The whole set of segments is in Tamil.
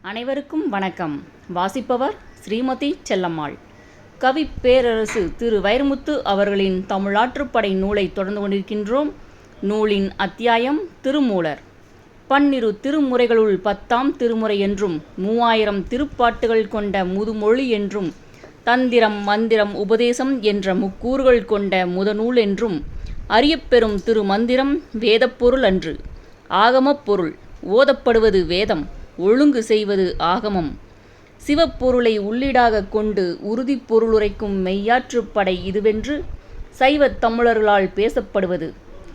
அனைவருக்கும் வணக்கம். வாசிப்பவர் ஸ்ரீமதி செல்லம்மாள். கவி பேரரசு திரு வைரமுத்து அவர்களின் தமிழாற்றுப்படை நூலை தொடர்ந்து கொண்டிருக்கின்றோம். நூலின் அத்தியாயம் திருமூலர். 12 திருமுறைகளுள் 10ஆம் திருமுறை என்றும் 3000 திருப்பாட்டுகள் கொண்ட முதுமொழி என்றும் தந்திரம் மந்திரம் உபதேசம் என்ற முக்கூறுகள் கொண்ட முதநூல் என்றும் அறியப்பெறும் திருமந்திரம் வேதப்பொருள் அன்று, ஆகமப் பொருள். ஓதப்படுவது வேதம், ஒழுங்கு செய்வது ஆகமம். சிவப்பொருளை உள்ளீடாக கொண்டு உறுதிப் பொருளுரைக்கும் மெய்யாற்றுப்படை இதுவென்று சைவத் தமிழர்களால் பேசப்படுவது,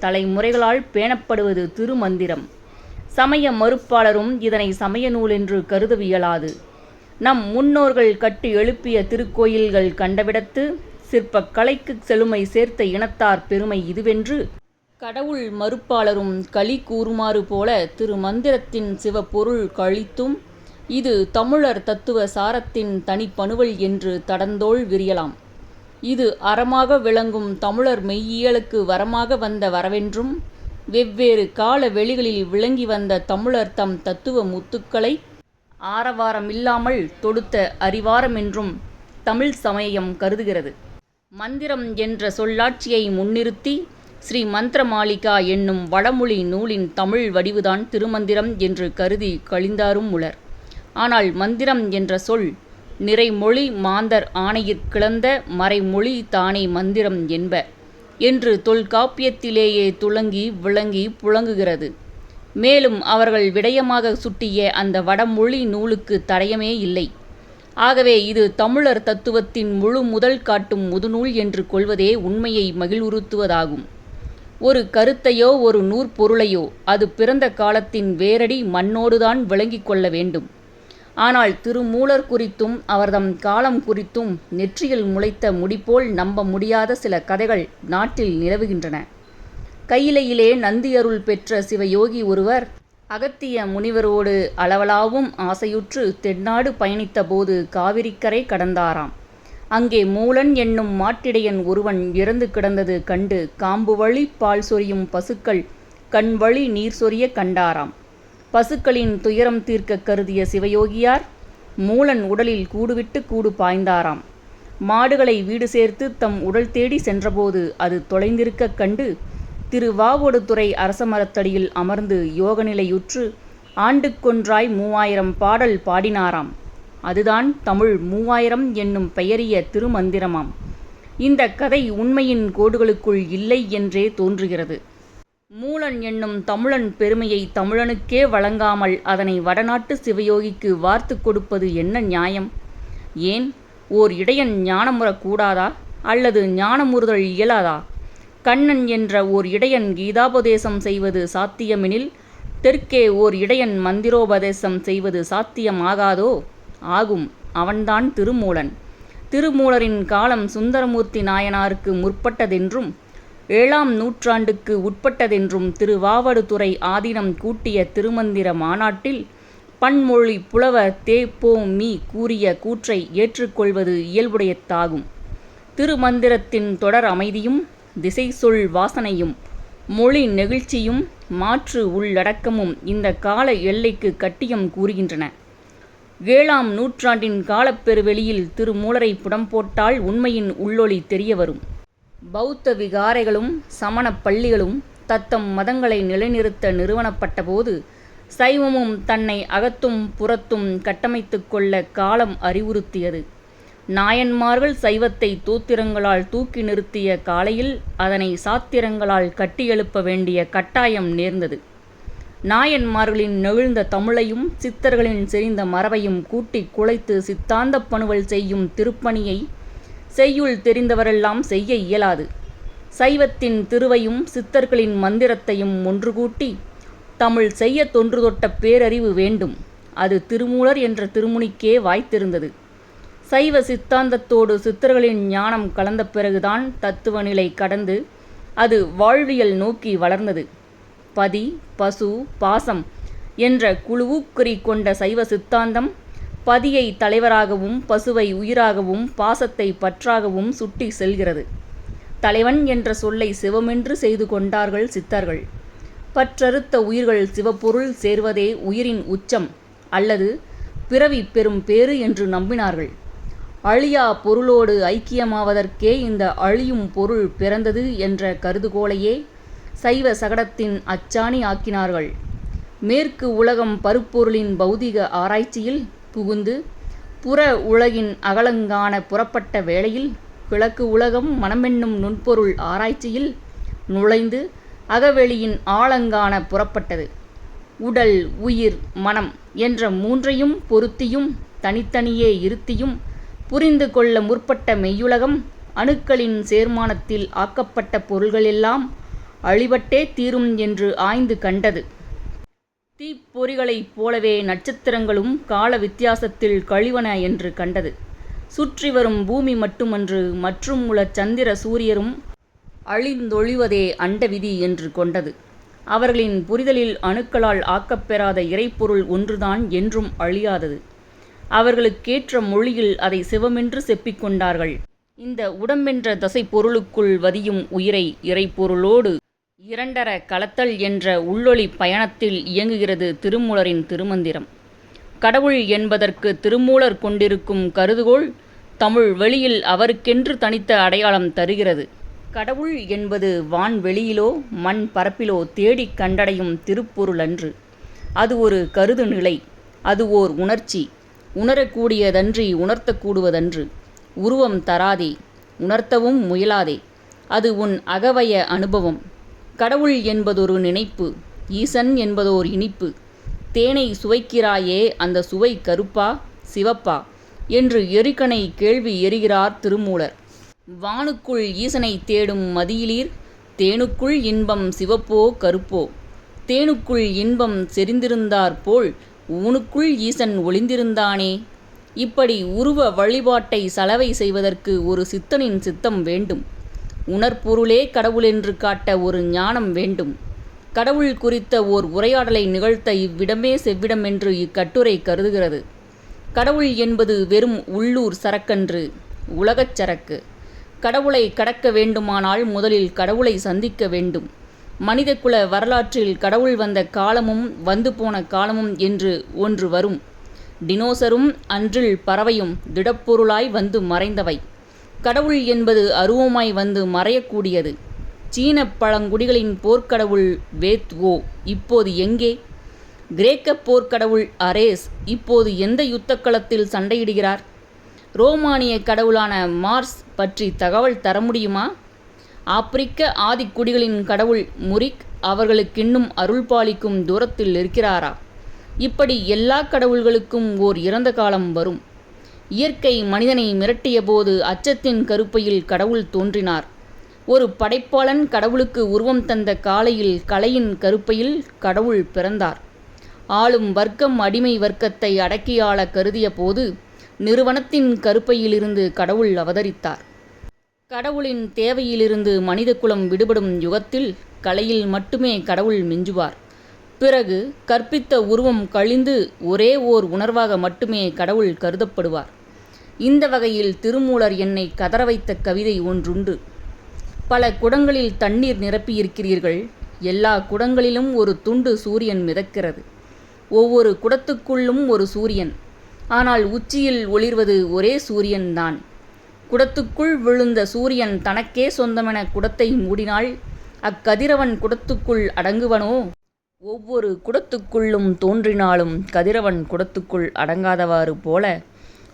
தலைமுறைகளால் பேணப்படுவது திருமந்திரம். சமய மறுப்பாளரும் இதனை சமய நூல் என்று கருதவியலாது. நம் முன்னோர்கள் கட்டி எழுப்பிய திருக்கோயில்கள் கண்டவிடத்து சிற்பக் கலைக்குச் செழுமை சேர்த்த இனத்தார் பெருமை இதுவென்று கடவுள் மறுப்பாளரும் களி கூறுமாறு போல திருமந்திரத்தின் சிவப்பொருள் கழித்தும் இது தமிழர் தத்துவ சாரத்தின் தனிப்பணுவல் என்று தடந்தோள் விரியலாம். இது அறமாக விளங்கும் தமிழர் மெய்யியலுக்கு வரமாக வந்த வரவென்றும் வெவ்வேறு கால வெளிகளில் விளங்கி வந்த தமிழர் தம் தத்துவ முத்துக்களை ஆரவாரமில்லாமல் தொடுத்த அறிவாரமென்றும் தமிழ் சமயம் கருதுகிறது. மந்திரம் என்ற சொல்லாட்சியை முன்னிறுத்தி ஸ்ரீ மந்திரமாளிகா என்னும் வடமொழி நூலின் தமிழ் வடிவுதான் திருமந்திரம் என்று கருதி கழிந்தாரும் உளர். ஆனால் மந்திரம் என்ற சொல் நிறைமொழி மாந்தர் ஆணையிற் கிளந்த மறைமொழி தானே மந்திரம் என்ப என்று தொல்காப்பியத்திலேயே துளங்கி விளங்கி புழங்குகிறது. மேலும் அவர்கள் விடயமாக சுட்டிய அந்த வடமொழி நூலுக்கு தடயமே இல்லை. ஆகவே இது தமிழர் தத்துவத்தின் முழு முதல் காட்டும் முதுநூல் என்று கொள்வதே உண்மையை மகிழ்வுறுத்துவதாகும். ஒரு கருத்தையோ ஒரு நூற்பொருளையோ அது பிறந்த காலத்தின் வேரடி மண்ணோடுதான் விளங்கிக் கொள்ள வேண்டும். ஆனால் திருமூலர் குறித்தும் அவர்தம் காலம் குறித்தும் நெற்றியில் முளைத்த முடிபோல் நம்ப முடியாத சில கதைகள் நாட்டில் நிலவுகின்றன. கையிலையிலே நந்தியருள் பெற்ற சிவயோகி ஒருவர் அகத்திய முனிவரோடு அளவலாவும் ஆசையுற்று தென்னாடு பயணித்த போது காவிரிக்கரை கடந்தாராம். அங்கே மூலன் என்னும் மாட்டிடையன் ஒருவன் இறந்து கிடந்தது கண்டு காம்புவழி பால் சொரியும் பசுக்கள் கண்வழி நீர் சொரிய கண்டாராம். பசுக்களின் துயரம் தீர்க்க கருதிய சிவயோகியார் மூலன் உடலில் கூடுவிட்டு கூடு பாய்ந்தாராம். மாடுகளை வீடு சேர்த்து தம் உடல் தேடி சென்றபோது அது தொலைந்திருக்க கண்டு திருவாவடுதுறை அரசமரத்தடியில் அமர்ந்து யோகநிலையுற்று ஆண்டுக்கொன்றாய் 3000 பாடல் பாடினாராம். அதுதான் தமிழ் 3000 என்னும் பெயரிய திருமந்திரமாம். இந்த கதை உண்மையின் கோடுகளுக்குள் இல்லை என்றே தோன்றுகிறது. மூலன் என்னும் தமிழன் பெருமையை தமிழனுக்கே வழங்காமல் அதனை வடநாட்டு சிவயோகிக்கு வார்த்து கொடுப்பது என்ன நியாயம்? ஏன் ஓர் இடையன் ஞானமுறக்கூடாதா? அல்லது ஞானமுறுதல் இயலாதா? கண்ணன் என்ற ஓர் இடையன் கீதாபதேசம் செய்வது சாத்தியமெனில் தெற்கே ஓர் இடையன் மந்திரோபதேசம் செய்வது சாத்தியமாகாதோ? ஆகும். அவன்தான் திருமூலன். திருமூலரின் காலம் சுந்தரமூர்த்தி நாயனாருக்கு முற்பட்டதென்றும் 7ஆம் நூற்றாண்டுக்கு உட்பட்டதென்றும் திருவாவடுதுறை ஆதீனம் கூட்டிய திருமந்திர மாநாட்டில் பன்மொழி புலவர் தே.பொ.மீ கூறிய கூற்றை ஏற்றுக்கொள்வது இயல்புடையதாகும். திருமந்திரத்தின் தொடர் அமைதியும் திசை சொல் வாசனையும் மொழி நெகிழ்ச்சியும் மாற்று உள்ளடக்கமும் இந்த கால எல்லைக்கு கட்டியம் கூறுகின்றன. 7ஆம் நூற்றாண்டின் காலப்பெருவெளியில் திருமூலரை புடம் போட்டால் உண்மையின் உள்ளொளி தெரிய வரும். பௌத்த விகாரைகளும் சமண பள்ளிகளும் தத்தம் மதங்களை நிலைநிறுத்த நிறுவனப்பட்ட போது சைவமும் தன்னை அகத்தும் புறத்தும் கட்டமைத்து கொள்ள காலம் அறிவுறுத்தியது. நாயன்மார்கள் சைவத்தை தோத்திரங்களால் தூக்கி நிறுத்திய காலையில் அதனை சாத்திரங்களால் கட்டியெழுப்ப வேண்டிய கட்டாயம் நேர்ந்தது. நாயன்மார்களின் நெகிழ்ந்த தமிழையும் சித்தர்களின் செறிந்த மரபையும் கூட்டி குலைத்து சித்தாந்த பணுவல் செய்யும் திருப்பணியை செய்யுள் தெரிந்தவரெல்லாம் செய்ய இயலாது. சைவத்தின் திருவையும் சித்தர்களின் மந்திரத்தையும் ஒன்று கூட்டி தமிழ் செய்ய தொன்று தொட்ட பேரறிவு வேண்டும். அது திருமூலர் என்ற திருமுனிக்கே வாய்த்திருந்தது. சைவ சித்தாந்தத்தோடு சித்தர்களின் ஞானம் கலந்த பிறகுதான் தத்துவ நிலை கடந்து அது வாழ்வியல் நோக்கி வளர்ந்தது. பதி பசு பாசம் என்ற குழுவுக்குறி கொண்ட சைவ சித்தாந்தம் பதியை தலைவராகவும் பசுவை உயிராகவும் பாசத்தை பற்றாகவும் சுட்டி செல்கிறது. தலைவன் என்ற சொல்லை சிவமென்று செய்து கொண்டார்கள் சித்தர்கள். பற்றறுத்த உயிர்கள் சிவப்பொருள் சேர்வதே உயிரின் உச்சம் அல்லது பிறவி பெறும் பேறு என்று நம்பினார்கள். அழியா பொருளோடு ஐக்கியமாவதற்கே இந்த அழியும் பொருள் பிறந்தது என்ற கருதுகோளையே சைவ சகடத்தின் அச்சாணி ஆக்கினார்கள். மேற்கு உலகம் பருப்பொருளின் பௌதிக ஆராய்ச்சியில் புகுந்து புற உலகின் அகலங்காண புறப்பட்ட வேளையில் கிழக்கு உலகம் மனமென்னும் நுண்பொருள் ஆராய்ச்சியில் நுழைந்து அகவெளியின் ஆழங்காண புறப்பட்டது. உடல், உயிர், மனம் என்ற மூன்றையும் பொருத்தியும் தனித்தனியே இருத்தியும் புரிந்து கொள்ள முற்பட்ட மெய்யுலகம் அணுக்களின் சேர்மானத்தில் ஆக்கப்பட்ட பொருள்களெல்லாம் அழிவட்டே தீரும் என்று ஆய்ந்து கண்டது. தீப்பொறிகளைப் போலவே நட்சத்திரங்களும் கால வித்தியாசத்தில் கழிவன என்று கண்டது. சுற்றி வரும் பூமி மட்டுமன்று, மற்றும் உள்ள சந்திர சூரியரும் அழிந்தொழிவதே அண்ட விதி என்று கொண்டது. அவர்களின் புரிதலில் அணுக்களால் ஆக்கப்பெறாத இறைப்பொருள் ஒன்றுதான் என்றும் அழியாதது. அவர்களுக்கேற்ற மொழியில் அதை சிவமென்று செப்பிக் கொண்டார்கள். இந்த உடம்பென்ற தசை பொருளுக்குள் வதியும் உயிரை இறைப்பொருளோடு இரண்டர கலத்தல் என்ற உள்ளொளி பயணத்தில் இயங்குகிறது திருமூலரின் திருமந்திரம். கடவுள் என்பதற்கு திருமூலர் கொண்டிருக்கும் கருதுகோள் தமிழ் வெளியில் அவருக்கென்று தனித்த அடையாளம் தருகிறது. கடவுள் என்பது வான்வெளியிலோ மண் பரப்பிலோ தேடிக் கண்டடையும் திருப்பொருளன்று. அது ஒரு கருது நிலை. அது ஓர் உணர்ச்சி. உணரக்கூடியதன்றி உணர்த்தக்கூடுவதன்று. உருவம் தராதே, உணர்த்தவும் முயலாதே. அது உன் அகவய அனுபவம். கடவுள் என்பதொரு நினைப்பு. ஈசன் என்பதோர் இனிப்பு. தேனை சுவைக்கிறாயே, அந்த சுவை கருப்பா சிவப்பா என்று எரிகணை கேள்வி எறிகிறார் திருமூலர். வானுக்குள் ஈசனை தேடும் மதியிலீர், தேனுக்குள் இன்பம் சிவப்போ கருப்போ. தேனுக்குள் இன்பம் செறிந்திருந்தாற்போல் ஊனுக்குள் ஈசன் ஒளிந்திருந்தானே. இப்படி உருவ வழிபாட்டை சலவை செய்வதற்கு ஒரு சித்தனின் சித்தம் வேண்டும். உணர்பொருளே கடவுளென்று காட்ட ஒரு ஞானம் வேண்டும். கடவுள் குறித்த ஓர் உரையாடலை நிகழ்த்த இவ்விடமே செவ்விடமென்று இக்கட்டுரை கருதுகிறது. கடவுள் என்பது வெறும் உள்ளூர் சரக்கன்று, உலகச் சரக்கு. கடவுளை கடக்க வேண்டுமானால் முதலில் கடவுளை சந்திக்க வேண்டும். மனிதகுல வரலாற்றில் கடவுள் வந்த காலமும் வந்து போன காலமும் என்று ஒன்று வரும். டினோசரும் அன்றில் பறவையும் திடப்பொருளாய் வந்து மறைந்தவை. கடவுள் என்பது அருவமாய் வந்து மறையக்கூடியது. சீன பழங்குடிகளின் போர்க்கடவுள் வேத்ஓ இப்போது எங்கே? கிரேக்க போர்க்கடவுள் அரேஸ் இப்போது எந்த யுத்தக்களத்தில் சண்டையிடுகிறார்? ரோமானிய கடவுளான மார்ஸ் பற்றி தகவல் தர முடியுமா? ஆப்பிரிக்க ஆதிக்குடிகளின் கடவுள் முரிக் அவர்களுக்கின்னும் அருள் பாலிக்கும் தூரத்தில் இருக்கிறாரா? இப்படி எல்லா கடவுள்களுக்கும் ஓர் இறந்த காலம் வரும். இயற்கை மனிதனை மிரட்டிய போது அச்சத்தின் கருப்பையில் கடவுள் தோன்றினார். ஒரு படைப்பாளன் கடவுளுக்கு உருவம் தந்த காலையில் கலையின் கருப்பையில் கடவுள் பிறந்தார். ஆளும் வர்க்கம் அடிமை வர்க்கத்தை அடக்கியாள கருதிய போது நிறுவனத்தின் கருப்பையிலிருந்து கடவுள் அவதரித்தார். கடவுளின் தேவையிலிருந்து மனித குலம் விடுபடும் யுகத்தில் கலையில் மட்டுமே கடவுள் மிஞ்சுவார். பிறகு கற்பித்த உருவம் கழிந்து ஒரே ஓர் உணர்வாக மட்டுமே கடவுள் கருதப்படுவார். இந்த வகையில் திருமூலர் என்னை கதற வைத்த கவிதை ஒன்றுண்டு. பல குடங்களில் தண்ணீர் நிரப்பியிருக்கிறீர்கள். எல்லா குடங்களிலும் ஒரு துண்டு சூரியன் மிதக்கிறது. ஒவ்வொரு குடத்துக்குள்ளும் ஒரு சூரியன். ஆனால் உச்சியில் ஒளிர்வது ஒரே சூரியன்தான். குடத்துக்குள் விழுந்த சூரியன் தனக்கே சொந்தமென குடத்தை மூடினால் அக்கதிரவன் குடத்துக்குள் அடங்குவனோ? ஒவ்வொரு குடத்துக்குள்ளும் தோன்றினாலும் கதிரவன் குடத்துக்குள் அடங்காதவாறு போல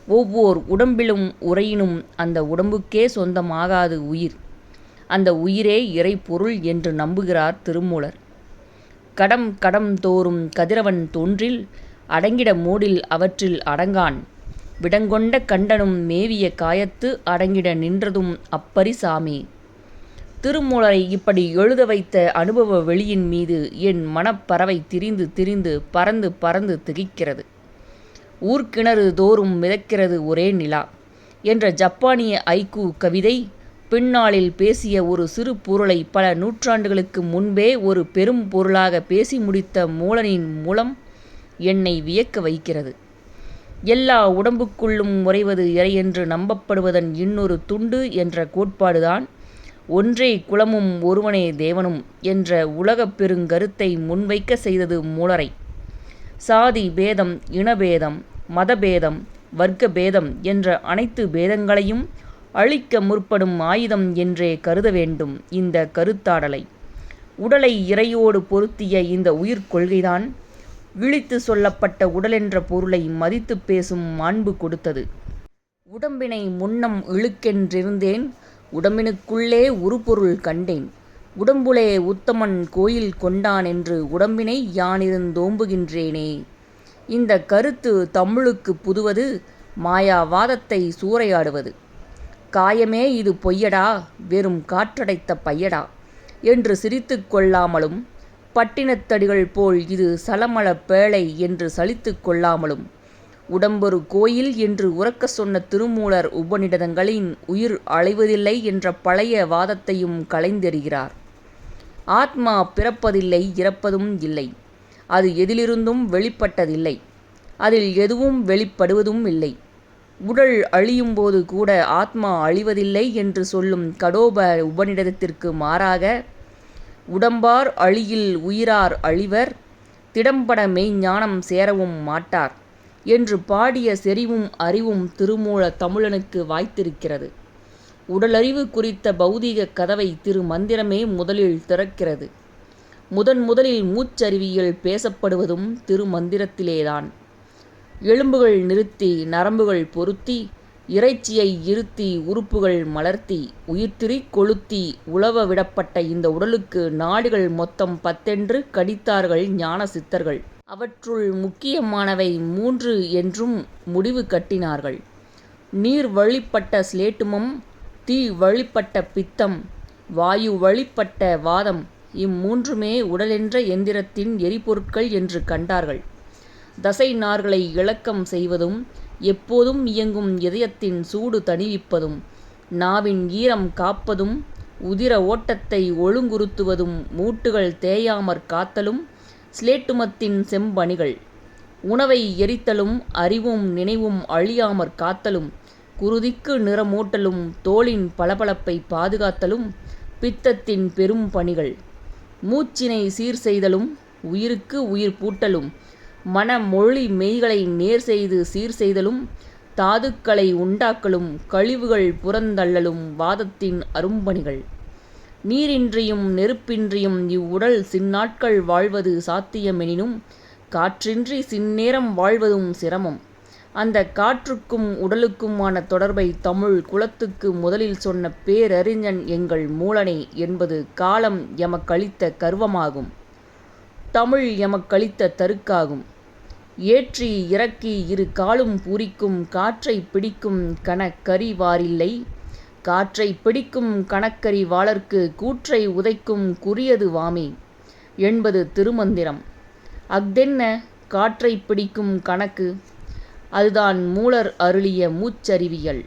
ஒவ்வோர் உடம்பிலும் உரையினும் அந்த உடம்புக்கே சொந்தமாகாது உயிர். அந்த உயிரே இறைப்பொருள் என்று நம்புகிறார் திருமூலர். கடம் கடம் தோறும் கதிரவன் தோன்றில் அடங்கிட மூடில் அவற்றில் அடங்கான். விடங்கொண்ட கண்டனும் மேவிய காயத்து அடங்கிட நின்றதும் அப்பரிசாமே. திருமூலரை இப்படி எழுத வைத்த அனுபவ வெளியின் மீது என் மனப்பறவை திரிந்து திரிந்து பறந்து பறந்து திகைக்கிறது. ஊர்க்கிணறு தோறும் மிதக்கிறது ஒரே நிலா என்ற ஜப்பானிய ஐக்கூ கவிதை பின்னாளில் பேசிய ஒரு சிறு பொருளை பல நூற்றாண்டுகளுக்கு முன்பே ஒரு பெரும் பொருளாக பேசி முடித்த மூலனின் மூலம் என்னை வியக்க வைக்கிறது. எல்லா உடம்புக்குள்ளும் உறைவது இறையென்று நம்பப்படுவதன் இன்னொரு துண்டு என்ற கோட்பாடுதான் ஒன்றே குலமும் ஒருவனே தேவனும் என்ற உலகப் பெருங்கருத்தை முன்வைக்க செய்தது மூலரை. சாதி பேதம், இனபேதம், மதபேதம், வர்க்க பேதம் என்ற அனைத்து பேதங்களையும் அழிக்க முற்படும் ஆயுதம் என்றே கருத வேண்டும் இந்த கருத்தாடலை. உடலை இறையோடு பொருத்திய இந்த உயிர்கொள்கைதான் விழித்து சொல்லப்பட்ட உடலென்ற பொருளை மதித்து பேசும் மாண்பு கொடுத்தது. உடம்பினை முன்னம் இழுக்கென்றிருந்தேன், உடம்பினுக்குள்ளே உருப்பொருள் கண்டேன். உடம்புலே உத்தமன் கோயில் கொண்டான் என்று உடம்பினை யானிருந்தோம்புகின்றேனே. இந்த கருத்து தமிழுக்கு புதுவது, மாயாவாதத்தை சூறையாடுவது. காயமே இது பொய்யடா, வெறும் காற்றடைத்த பையடா என்று சிரித்து கொள்ளாமலும், பட்டினத்தடிகள் போல் இது சலமள பேழை என்று சலித்து கொள்ளாமலும், உடம்பொரு கோயில் என்று உரக்க சொன்ன திருமூலர் உபநிடதங்களின் உயிர் அலைவதில்லை என்ற பழைய வாதத்தையும் களைந்தெறிகிறார். ஆத்மா பிறப்பதில்லை, இறப்பதும் இல்லை. அது எதிலிருந்தும் வெளிப்பட்டதில்லை. அதில் எதுவும் வெளிப்படுவதும் இல்லை. உடல் அழியும்போது கூட ஆத்மா அழிவதில்லை என்று சொல்லும் கடோப உபநிடதத்திற்கு மாறாக, உடம்பார் அழியில் உயிரார் அழிவர், திடம்பட மெய்ஞானம் சேரவும் மாட்டார் என்று பாடிய செறிவும் அறிவும் திருமூல தமிழனுக்கு வாய்த்திருக்கிறது. உடலறிவு குறித்த பௌதீக கதவை திருமந்திரமே முதலில் திறக்கிறது. முதலில் மூச்சறிவியல் பேசப்படுவதும் திருமந்திரத்திலேதான். எலும்புகள் நிறுத்தி, நரம்புகள் பொருத்தி, இறைச்சியை இருத்தி, உறுப்புகள் மலர்த்தி, உயிர்த்திரி கொளுத்தி உலவ விடப்பட்ட இந்த உடலுக்கு நாடிகள் மொத்தம் 10 கடித்தார்கள் ஞான சித்தர்கள். அவற்றுள் முக்கியமானவை 3 என்றும் முடிவு கட்டினார்கள். நீர் வழிப்பட்ட சிலேட்டுமம், தீ வழிப்பட்ட பித்தம், வாயு வழிப்பட்ட வாதம், இம்மூன்றுமே உடலென்ற எந்திரத்தின் எரிபொருட்கள் என்று கண்டார்கள். தசை நார்களை இளக்கம் செய்வதும், எப்போதும் இயங்கும் இதயத்தின் சூடு தணிவிப்பதும், நாவின் ஈரம் காப்பதும், உதிர ஓட்டத்தை ஒழுங்குறுத்துவதும், மூட்டுகள் தேயாமற் காத்தலும் சிலேட்டுமத்தின் செம்பணிகள். உணவை எரித்தலும், அறிவும் நினைவும் அழியாமற் காத்தலும், குருதிக்கு நிறமூட்டலும், தோலின் பளபளப்பை பாதுகாத்தலும் பித்தத்தின் பெரும் பணிகள். மூச்சினை சீர் செய்தலும், உயிருக்கு உயிர் பூட்டலும், மன மொழி மெய்களை நேர் செய்து சீர் செய்தலும், தாதுக்களை உண்டாக்கலும், கழிவுகள் புறந்தள்ளலும் வாதத்தின் அரும்பணிகள். நீரின்றியும் நெருப்பின்றியும் இவ்வுடல் சிந்நாட்கள் வாழ்வது சாத்தியமெனினும், காற்றின்றி சிந்நேரம் வாழ்வதும் சிரமம். அந்த காற்றுக்கும் உடலுக்குமான தொடர்பை தமிழ் குலத்துக்கு முதலில் சொன்ன பேரறிஞன் எங்கள் மூலனே என்பது காலம் எமக்களித்த கர்வமாகும். தமிழ் எமக்களித்த தருக்காகும். ஏற்றி இறக்கி இரு காலும் பூரிக்கும் காற்றை பிடிக்கும் கணக்கறி வாரில்லை, காற்றை பிடிக்கும் கணக்கறி வாளர்க்கு கூற்றை உதைக்கும் குறியது வாமே என்பது திருமந்திரம். அஃதென்ன காற்றை பிடிக்கும் கணக்கு? அதுதான் மூலர் அருளிய மூச்சறிவியல்.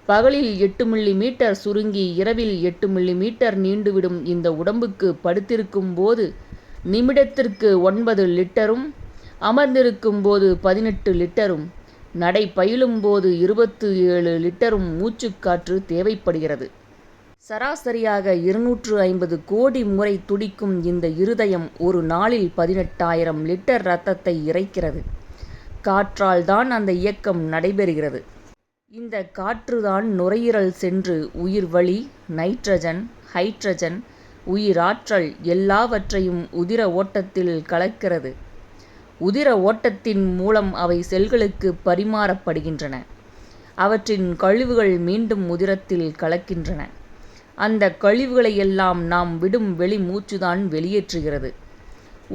பகலில் 8 மில்லிமீட்டர் சுருங்கி இரவில் 8 மில்லிமீட்டர் நீண்டுவிடும் இந்த உடம்புக்கு படுத்திருக்கும் போது நிமிடத்திற்கு 9 லிட்டரும், அமர்ந்திருக்கும் போது 18 லிட்டரும், நடை பயிலும்போது 27 லிட்டரும் மூச்சுக்காற்று தேவைப்படுகிறது. சராசரியாக 250 கோடி முறை துடிக்கும் இந்த இருதயம் ஒரு நாளில் 18,000 லிட்டர் இரத்தத்தை இறைக்கிறது. காற்றால் தான் அந்த இயக்கம் நடைபெறுகிறது. இந்த காற்றுதான் நுரையீரல் சென்று உயிர் வளி, நைட்ரஜன், ஹைட்ரஜன், உயிராற்றல் எல்லாவற்றையும் உதிர ஓட்டத்தில் கலக்கிறது. உதிர ஓட்டத்தின் மூலம் அவை செல்களுக்கு பரிமாறப்படுகின்றன. அவற்றின் கழிவுகள் மீண்டும் உதிரத்தில் கலக்கின்றன. அந்த கழிவுகளையெல்லாம் நாம் விடும் வெளி மூச்சுதான் வெளியேற்றுகிறது.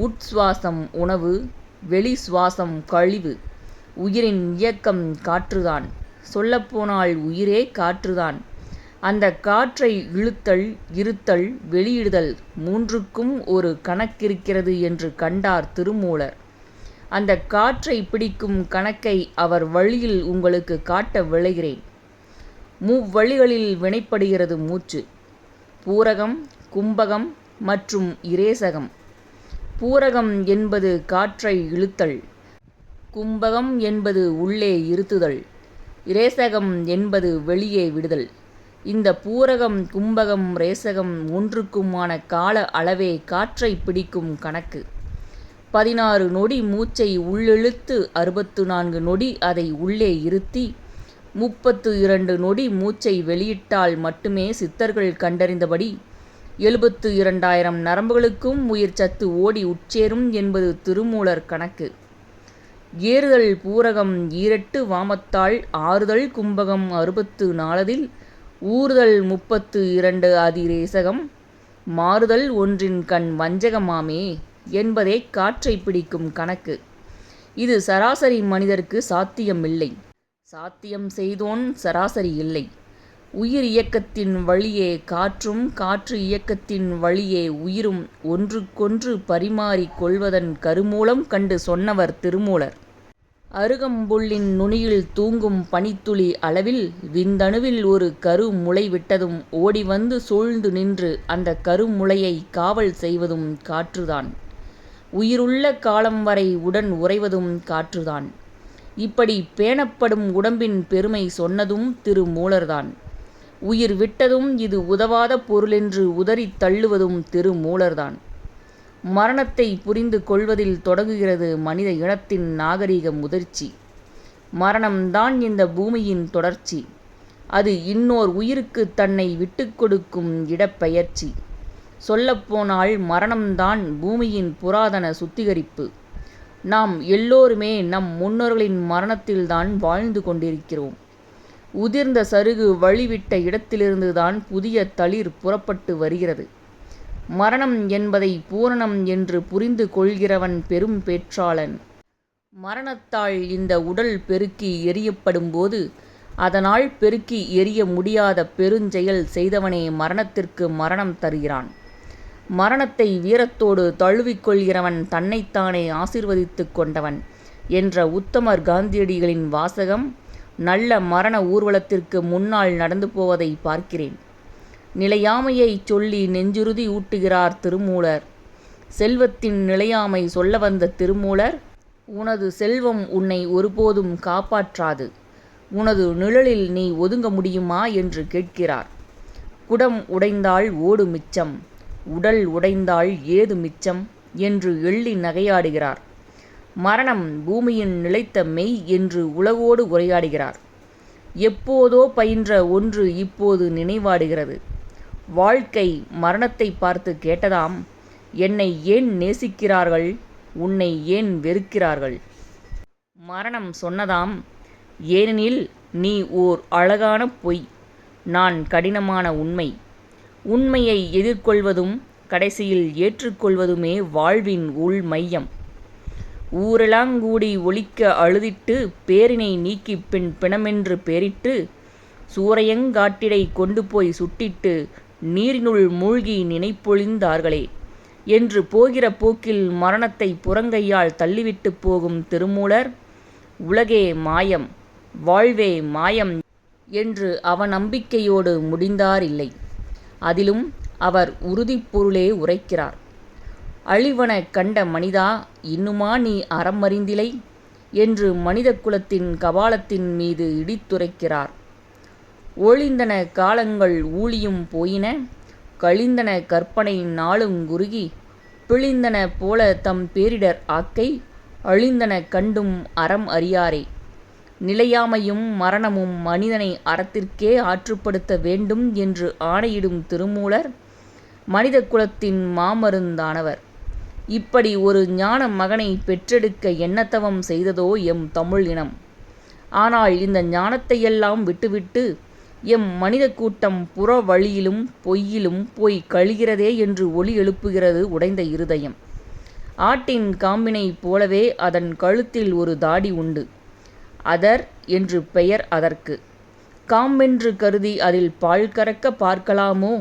உட்சுவாசம் உணவு, வெளி சுவாசம் கழிவு. உயிரின் இயக்கம் காற்றுதான். சொல்லப்போனால் உயிரே காற்றுதான். அந்த காற்றை இழுத்தல், இருத்தல், வெளியிடுதல் மூன்றுக்கும் ஒரு கணக்கிருக்கிறது என்று கண்டார் திருமூலர். அந்த காற்றை பிடிக்கும் கணக்கை அவர் வழியில் உங்களுக்கு காட்ட விளைகிறேன். மூவழிகளில் வினைப்படுகிறது மூச்சு. பூரகம், கும்பகம் மற்றும் இரேசகம். பூரகம் என்பது காற்றை இழுத்தல், கும்பகம் என்பது உள்ளே இருத்துதல், இரேசகம் என்பது வெளியே விடுதல். இந்த பூரகம், கும்பகம், ரேசகம் மூன்றுக்குமான கால அளவே காற்றை பிடிக்கும் கணக்கு. 16 நொடி மூச்சை உள்ளிழுத்து 64 நொடி அதை உள்ளே இருத்தி 32 நொடி மூச்சை வெளியிட்டால் மட்டுமே சித்தர்கள் கண்டறிந்தபடி 72,000 நரம்புகளுக்கும் உயிர் சத்து ஓடி உட்சேரும் என்பது திருமூலர் கணக்கு. ஏறுதல் பூரகம் ஈரெட்டு வாமத்தால் ஆறுதல் கும்பகம் 64 ஊறுதல் 32 அதிரேசகம் மாறுதல் ஒன்றின் கண் வஞ்சகமாமே என்பதே காற்றை பிடிக்கும் கணக்கு. இது சராசரி மனிதருக்கு சாத்தியமில்லை. சாத்தியம் செய்தோன் சராசரி இல்லை. உயிர் இயக்கத்தின் வழியே காற்றும் காற்று இயக்கத்தின் வழியே உயிரும் ஒன்றுக்கொன்று பரிமாறிக் கொள்வதன் கருமூலம் கண்டு சொன்னவர் திருமூலர். அருகம்புல்லின் நுனியில் தூங்கும் பனித்துளி அளவில் விந்தணுவில் ஒரு கரு முளை விட்டதும் ஓடி வந்து சூழ்ந்து நின்று அந்த கருமுளையை காவல் செய்வதும் காற்றுதான். உயிருள்ள காலம் வரை உடன் உறைவதும் காற்றுதான். இப்படி பேணப்படும் உடம்பின் பெருமை சொன்னதும் திருமூலர்தான். உயிர் விட்டதும் இது உதவாத பொருளென்று உதறித் தள்ளுவதும் திருமூலர்தான். மரணத்தை புரிந்து கொள்வதில் தொடங்குகிறது மனித இனத்தின் நாகரிக முதிர்ச்சி. மரணம்தான் இந்த பூமியின் தொடர்ச்சி. அது இன்னோர் உயிருக்கு தன்னை விட்டுக் கொடுக்கும் இடப்பெயர்ச்சி. சொல்லப்போனால் மரணம்தான் பூமியின் புராதன சுத்திகரிப்பு. நாம் எல்லோருமே நம் முன்னோர்களின் மரணத்தில்தான் வாழ்ந்து கொண்டிருக்கிறோம். உதிர்ந்த சருகு வழிவிட்ட இடத்திலிருந்துதான் புதிய தளிர் புறப்பட்டு வருகிறது. மரணம் என்பதை பூரணம் என்று புரிந்து கொள்கிறவன் பெரும் பேற்றாளன். மரணத்தால் இந்த உடல் பெருக்கி எரியப்படும்போது அதனால் பெருக்கி எரிய முடியாத பெருஞ்செயல் செய்தவனே மரணத்திற்கு மரணம் தருகிறான். மரணத்தை வீரத்தோடு தழுவிக்கொள்கிறவன் தன்னைத்தானே ஆசீர்வதித்து கொண்டவன் என்ற உத்தமர் காந்தியடிகளின் வாசகம் நல்ல மரண ஊர்வலத்திற்கு முன்னால் நடந்து போவதை பார்க்கிறேன். நிலையாமையை சொல்லி நெஞ்சுறுதி ஊட்டுகிறார் திருமூலர். செல்வத்தின் நிலையாமை சொல்ல வந்த திருமூலர், உனது செல்வம் உன்னை ஒருபோதும் காப்பாற்றாது, உனது நிழலில் நீ ஒதுங்க முடியுமா என்று கேட்கிறார். குடம் உடைந்தால் ஓடு மிச்சம், உடல் உடைந்தால் ஏது மிச்சம் என்று எள்ளி நகையாடுகிறார். மரணம் பூமியின் நிலைத்த மெய் என்று உலகோடு உரையாடுகிறார். எப்போதோ பயின்ற ஒன்று இப்போது நினைவாடுகிறது. வாழ்க்கை மரணத்தை பார்த்து கேட்டதாம், என்னை ஏன் நேசிக்கிறார்கள், உன்னை ஏன் வெறுக்கிறார்கள்? மரணம் சொன்னதாம், ஏனெனில் நீ ஓர் அழகான பொய், நான் கடினமான உண்மை. உண்மையை எதிர்கொள்வதும் கடைசியில் ஏற்றுக்கொள்வதுமே வாழ்வின் உள் மையம். ஊரெலாங்கூடி ஒலிக்க அழுதிட்டு பேரினை நீக்கி பின் பிணமென்று பேரிட்டு சூரையங்காட்டிடை கொண்டு போய் சுட்டிட்டு நீரினுள் மூழ்கி நினைப்பொழிந்தார்களே என்று போகிற போக்கில் மரணத்தை புறங்கையால் தள்ளிவிட்டு போகும் திருமூலர், உலகே மாயம், வாழ்வே மாயம் என்று அவநம்பிக்கையோடு முடிந்தாரில்லை. அதிலும் அவர் உறுதிப்பொருளே உரைக்கிறார். அழிவன கண்ட மனிதா, இன்னுமா நீ அறம் அறிந்திலை என்று மனித குலத்தின் கபாலத்தின் மீது இடித்துரைக்கிறார். ஒழிந்தன காலங்கள் ஊழியும் போயின, கழிந்தன கற்பனை நாளுங் குறுகி, பிழிந்தன போல தம் பேரிடர் ஆக்கை, அழிந்தன கண்டும் அறம் அறியாரே. நிலையாமையும் மரணமும் மனிதனை அறத்திற்கே ஆற்றுப்படுத்த வேண்டும் என்று ஆணையிடும் திருமூலர் மனித குலத்தின் மாமருந்தானவர். இப்படி ஒரு ஞான மகனை பெற்றெடுக்க என்னத்தவம் செய்ததோ எம் தமிழ் இனம். ஆனால் இந்த ஞானத்தையெல்லாம் விட்டுவிட்டு எம் மனித கூட்டம் புற வழியிலும் பொய்யிலும் போய் கழிகிறதே என்று ஒலி எழுப்புகிறது உடைந்த இருதயம். ஆட்டின் காம்பினைப் போலவே அதன் கழுத்தில் ஒரு தாடி உண்டு. அதர் என்று பெயர் அதற்கு. காம்பென்று கருதி அதில் பால் கறக்க பார்க்கலாமோ?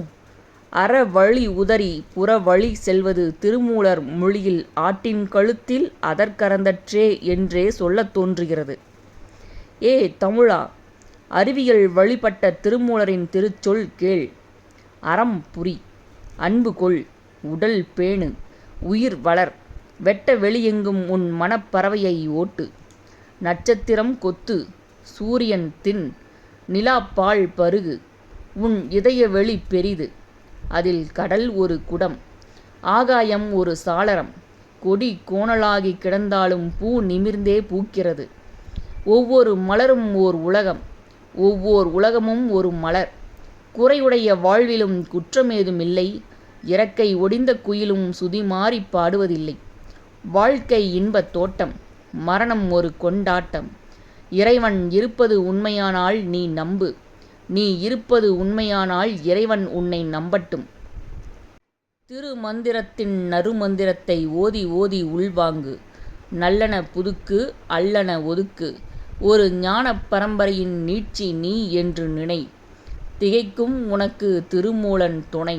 அற வழி உதறி புற வழி செல்வது திருமூலர் மொழியில் ஆட்டின் கழுத்தில் அதற்கறந்தற்றே என்றே சொல்லத் தோன்றுகிறது. ஏ தமிழா, அறிவியல் வழிபட்ட திருமூலரின் திருச்சொல் கேள். அறம் புரி, அன்பு கொள், உடல் பேணு, உயிர் வளர், வெட்ட வெளியெங்கும் உன் மனப்பறவையை ஓட்டு. நட்சத்திரம் கொத்து, சூரியன் தின், நிலாப்பால் பருகு, உன் இதய வெளி பெரிது, அதில் கடல் ஒரு குடம், ஆகாயம் ஒரு சாளரம், கொடி கோணலாகி கிடந்தாலும் பூ நிமிர்ந்தே பூக்கிறது. ஒவ்வொரு மலரும் ஓர் உலகம், ஒவ்வொரு உலகமும் ஒரு மலர். குறையுடைய வாழ்விலும் குற்றமேதுமில்லை, இறக்கை ஒடிந்த குயிலும் சுதிமாறி பாடுவதில்லை. வாழ்க்கை இன்பத் தோட்டம், மரணம் ஒரு கொண்டாட்டம். இறைவன் இருப்பது உண்மையானால் நீ நம்பு, நீ இருப்பது உண்மையானால் இறைவன் உன்னை நம்பட்டும். திருமந்திரத்தின் நறுமந்திரத்தை ஓதி ஓதி உள்வாங்கு. நல்லன புதுக்கு, அல்லன ஒதுக்கு. ஒரு ஞானப் பரம்பரையின் நீட்சி நீ என்று நினை. திகைக்கும் உனக்கு திருமூலன் துணை.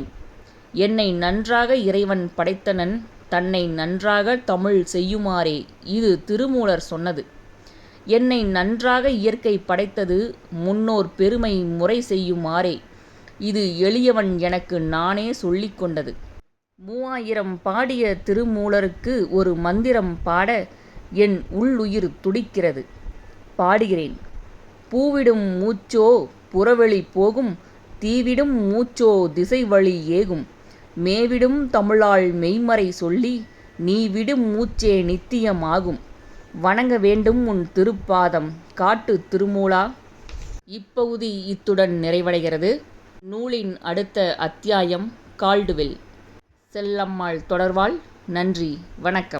என்னை நன்றாக இறைவன் படைத்தனன், தன்னை நன்றாக தமிழ் செய்யுமாறே. இது திருமூலர் சொன்னது. என்னை நன்றாக இயற்கை படைத்தது, முன்னோர் பெருமை முறை செய்யுமாறே. இது எளியவன் எனக்கு நானே சொல்லிக் கொண்டது. 3000 பாடிய திருமூலருக்கு ஒரு மந்திரம் பாட என் உள்ளுயிர் துடிக்கிறது. பாடுகிறேன். பூவிடும் மூச்சோ புறவெளி போகும், தீவிடும் மூச்சோ திசைவழி ஏகும். மேவிடும் தமிழால் மெய்மறை சொல்லி, நீ விடும் மூச்சே நித்தியமாகும். வணங்க வேண்டும் உன் திருப்பாதம் காட்டு திருமூலா. இப்பகுதி இத்துடன் நிறைவடைகிறது. நூலின் அடுத்த அத்தியாயம் கால்டுவெல். செல்லம்மாள் தொடர்வாள். நன்றி, வணக்கம்.